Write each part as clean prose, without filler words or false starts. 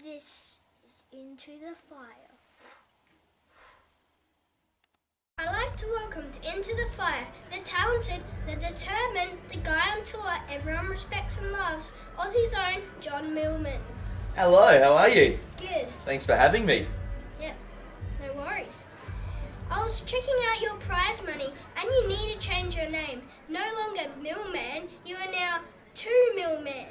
This is Into the Fire. I'd like to welcome to Into the Fire the talented, the determined, the guy on tour everyone respects and loves, Aussies Own John Millman. Hello, how are you? Good. Thanks for having me. Yep, no worries. I was checking out your prize money and you need to change your name. No longer Millman, you are now 2 Millman.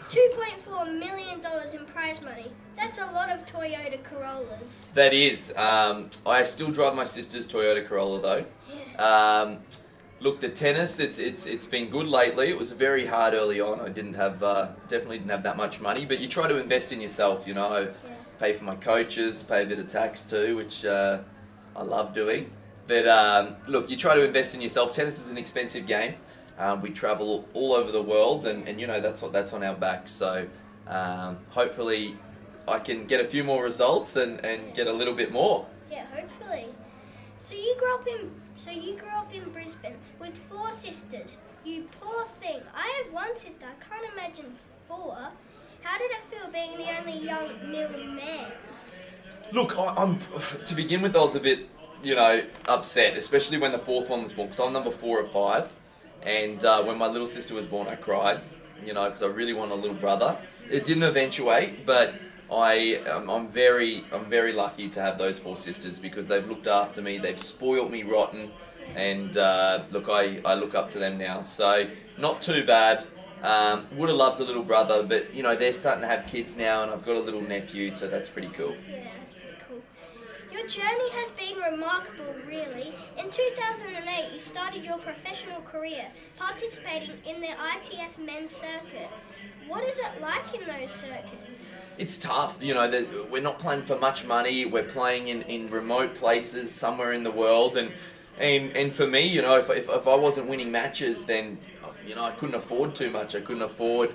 $2.4 million in prize money. That's a lot of Toyota Corollas. That is. I still drive my sister's Toyota Corolla though. Yeah. Look, the tennis, it's been good lately. It was very hard early on. I didn't have definitely didn't have that much money, but you try to invest in yourself. You know, pay for my coaches, pay a bit of tax too, which I love doing. But look, you try to invest in yourself. Tennis is an expensive game. We travel all over the world, and you know that's on our back. So hopefully, I can get a few more results and get a little bit more. Yeah, hopefully. So you grew up in Brisbane with 4 sisters. You poor thing. I have 1 sister. I can't imagine 4. How did it feel being the only young Millman? Look, I'm to begin with, I was a bit, upset, especially when the 4th one was born. Because I'm number 4 of 5, and when my little sister was born, I cried. Because I really want a little brother. It didn't eventuate, but I'm very lucky to have those 4 sisters because they've looked after me, they've spoilt me rotten, and look, I look up to them now. So not too bad. Would have loved a little brother, but they're starting to have kids now, and I've got a little nephew, so that's pretty cool. Yeah, that's pretty cool. Your journey has been remarkable, really. In 2008, you started your professional career participating in the ITF men's circuit. What is it like in those circuits? It's tough, we're not playing for much money, we're playing in remote places somewhere in the world, and for me, if I wasn't winning matches, then, I couldn't afford too much. I couldn't afford,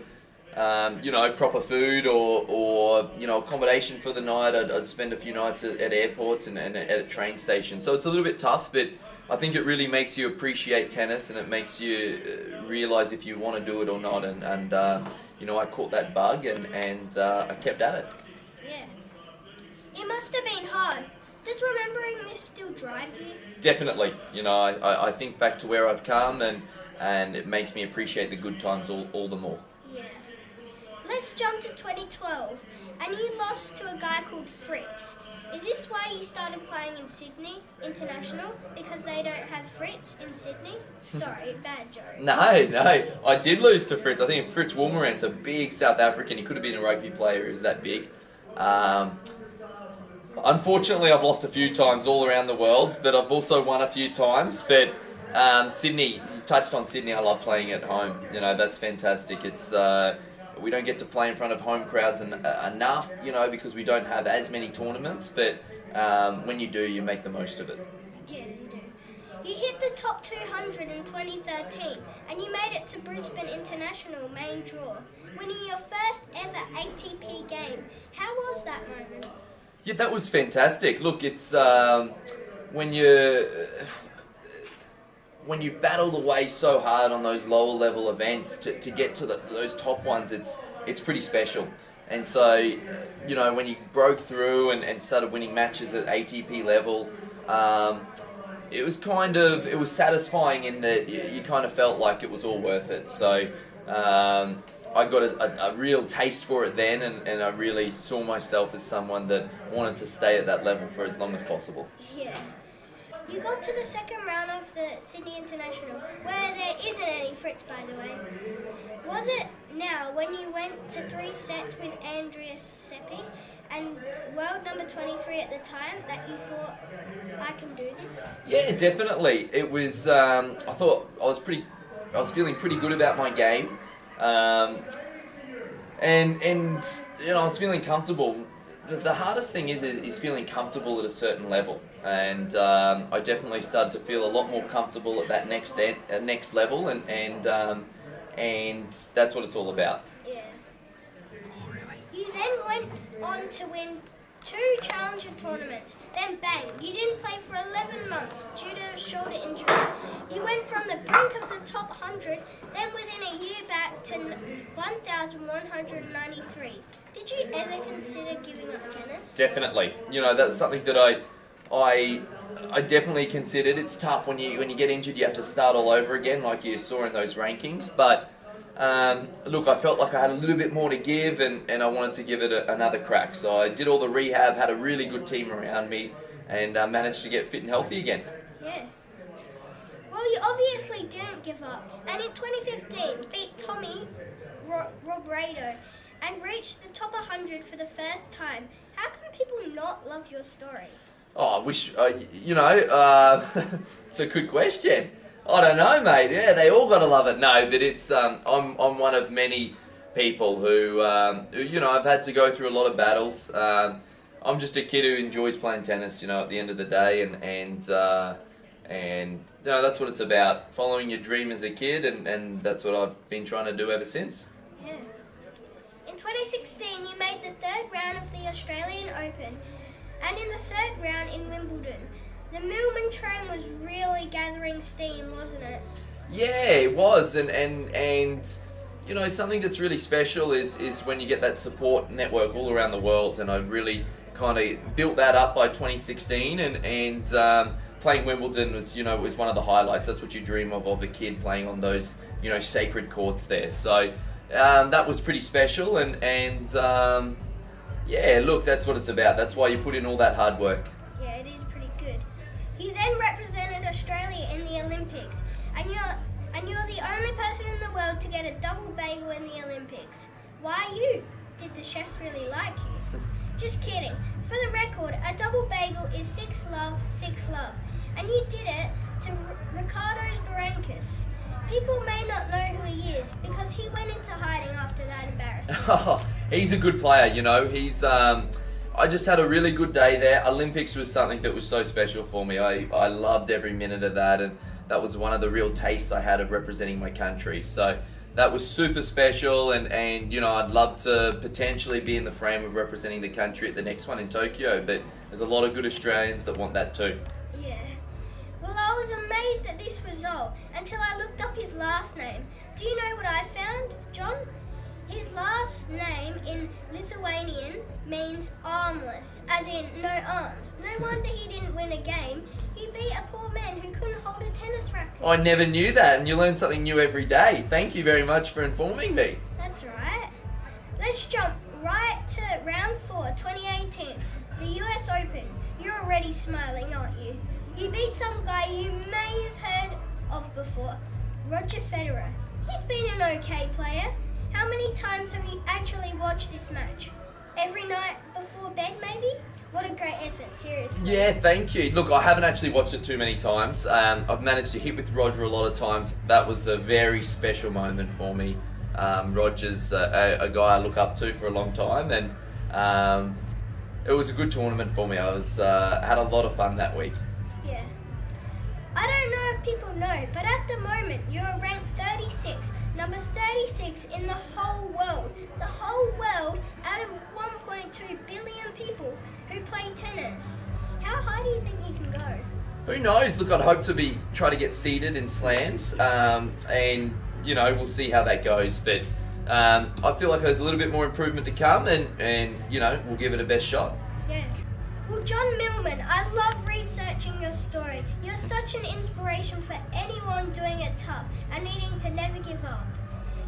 proper food or accommodation for the night. I'd spend a few nights at airports and at train stations, so it's a little bit tough, but I think it really makes you appreciate tennis, and it makes you realise if you want to do it or not, and I caught that bug and I kept at it. Yeah. It must have been hard. Does remembering this still drive you? Definitely. I think back to where I've come, and it makes me appreciate the good times all the more. Yeah. Let's jump to 2012, and you lost to a guy called Fritz. Is this why you started playing in Sydney International? Because they don't have Fritz in Sydney? Sorry, bad joke. No, I did lose to Fritz. I think Fritz Wilmerant's a big South African. He could have been a rugby player. He's that big. Unfortunately, I've lost a few times all around the world, but I've also won a few times. But Sydney, you touched on Sydney. I love playing at home. That's fantastic. It's we don't get to play in front of home crowds enough, because we don't have as many tournaments. But when you do, you make the most of it. Yeah, you do. You hit the top 200 in 2013, and you made it to Brisbane International main draw, winning your first ever ATP game. How was that moment? Yeah, that was fantastic. Look, it's when you've battled away so hard on those lower level events to get to those top ones, it's pretty special. And so, when you broke through and started winning matches at ATP level, it was satisfying in that you kind of felt like it was all worth it. So I got a real taste for it then, and I really saw myself as someone that wanted to stay at that level for as long as possible. Yeah. You got to the second round of the Sydney International, where there isn't any Fritz, by the way. Was it now, when you went to 3 sets with Andreas Seppi and world number 23 at the time, that you thought, I can do this? Yeah, definitely. It was. I thought I was feeling pretty good about my game, and I was feeling comfortable. The hardest thing is feeling comfortable at a certain level, and I definitely started to feel a lot more comfortable at that next level, and that's what it's all about. Yeah. Oh, really? You then went on to win 2 Challenger tournaments. Then bang, you didn't play for 11 months due to a shoulder injury. You went from the brink of the top 100, then within a year back to 1,193. Did you ever consider giving up tennis? Definitely. You know, that's something that I definitely considered. It's tough when you get injured, you have to start all over again, like you saw in those rankings. But look, I felt like I had a little bit more to give, and I wanted to give it another crack. So I did all the rehab, had a really good team around me, and managed to get fit and healthy again. Yeah. Well, you obviously didn't give up, and in 2015 beat Tommy Robredo and reached the top 100 for the first time. How can people not love your story? Oh, I wish, it's a good question. I don't know, mate. Yeah, they all got to love it. No, but it's, I'm one of many people who, I've had to go through a lot of battles. I'm just a kid who enjoys playing tennis, at the end of the day, and that's what it's about. Following your dream as a kid, and that's what I've been trying to do ever since. Yeah. In 2016, you made the third round of the Australian Open, and in the third round in Wimbledon. The Millman train was really gathering steam, wasn't it? Yeah, it was, and something that's really special is when you get that support network all around the world, and I really kind of built that up by 2016, and playing Wimbledon was one of the highlights. That's what you dream of a kid playing on those sacred courts there. So that was pretty special, and yeah, look, that's what it's about. That's why you put in all that hard work. Yeah, it is pretty good. You then represented Australia in the Olympics, and you're the only person in the world to get a double bagel in the Olympics. Why you? Did the chefs really like you? Just kidding. For the record, a double bagel is 6 love, 6 love. And you did it to Ricardo's Barrancas. People may not know who he is because he went into hiding after that embarrassment. Oh, he's a good player, He's I just had a really good day there. Olympics was something that was so special for me. I loved every minute of that, and that was one of the real tastes I had of representing my country. So that was super special, and I'd love to potentially be in the frame of representing the country at the next one in Tokyo, but there's a lot of good Australians that want that too. Yeah. Well, I was amazed at this result until I looked up his last name. Do you know what I found, John? His last name in Lithuanian means armless, as in no arms. No wonder he didn't win a game. He beat a poor man who couldn't hold a tennis racket. I never knew that, and you learn something new every day. Thank you very much for informing me. That's right. Let's jump right to round 4, 2018, the US Open. You're already smiling, aren't you? You beat some guy you may have heard of before, Roger Federer. He's been an okay player. How many times have you actually watched this match? Every night before bed, maybe? What a great effort, seriously. Yeah, thank you. Look, I haven't actually watched it too many times. I've managed to hit with Roger a lot of times. That was a very special moment for me. Roger's a guy I look up to for a long time, and it was a good tournament for me. I had a lot of fun that week. Yeah. I don't know if people know, but at the moment you're ranked 36, number 36 in the whole world. The whole world out of 1.2 billion people who play tennis. How high do you think you can go? Who knows? Look, I'd hope to try to get seeded in slams, and we'll see how that goes. But I feel like there's a little bit more improvement to come, and we'll give it a best shot. Yeah. Well, John Millman, I love researching your story. You're such an inspiration for anyone doing it tough and needing to never give up.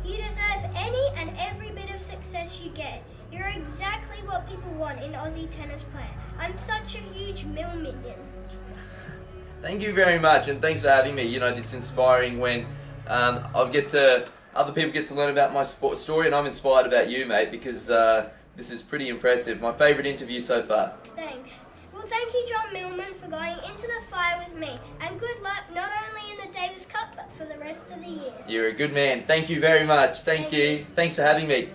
You deserve any and every bit of success you get. You're exactly what people want in Aussie tennis player. I'm such a huge Millminion. Thank you very much, and thanks for having me. It's inspiring when other people get to learn about my sports story, and I'm inspired about you, mate, because this is pretty impressive. My favourite interview so far. Thanks. Well, thank you, John Millman, for going into the fire with me, and good luck not only in the Davis Cup, but for the rest of the year. You're a good man. Thank you very much. Thank you. Thanks for having me.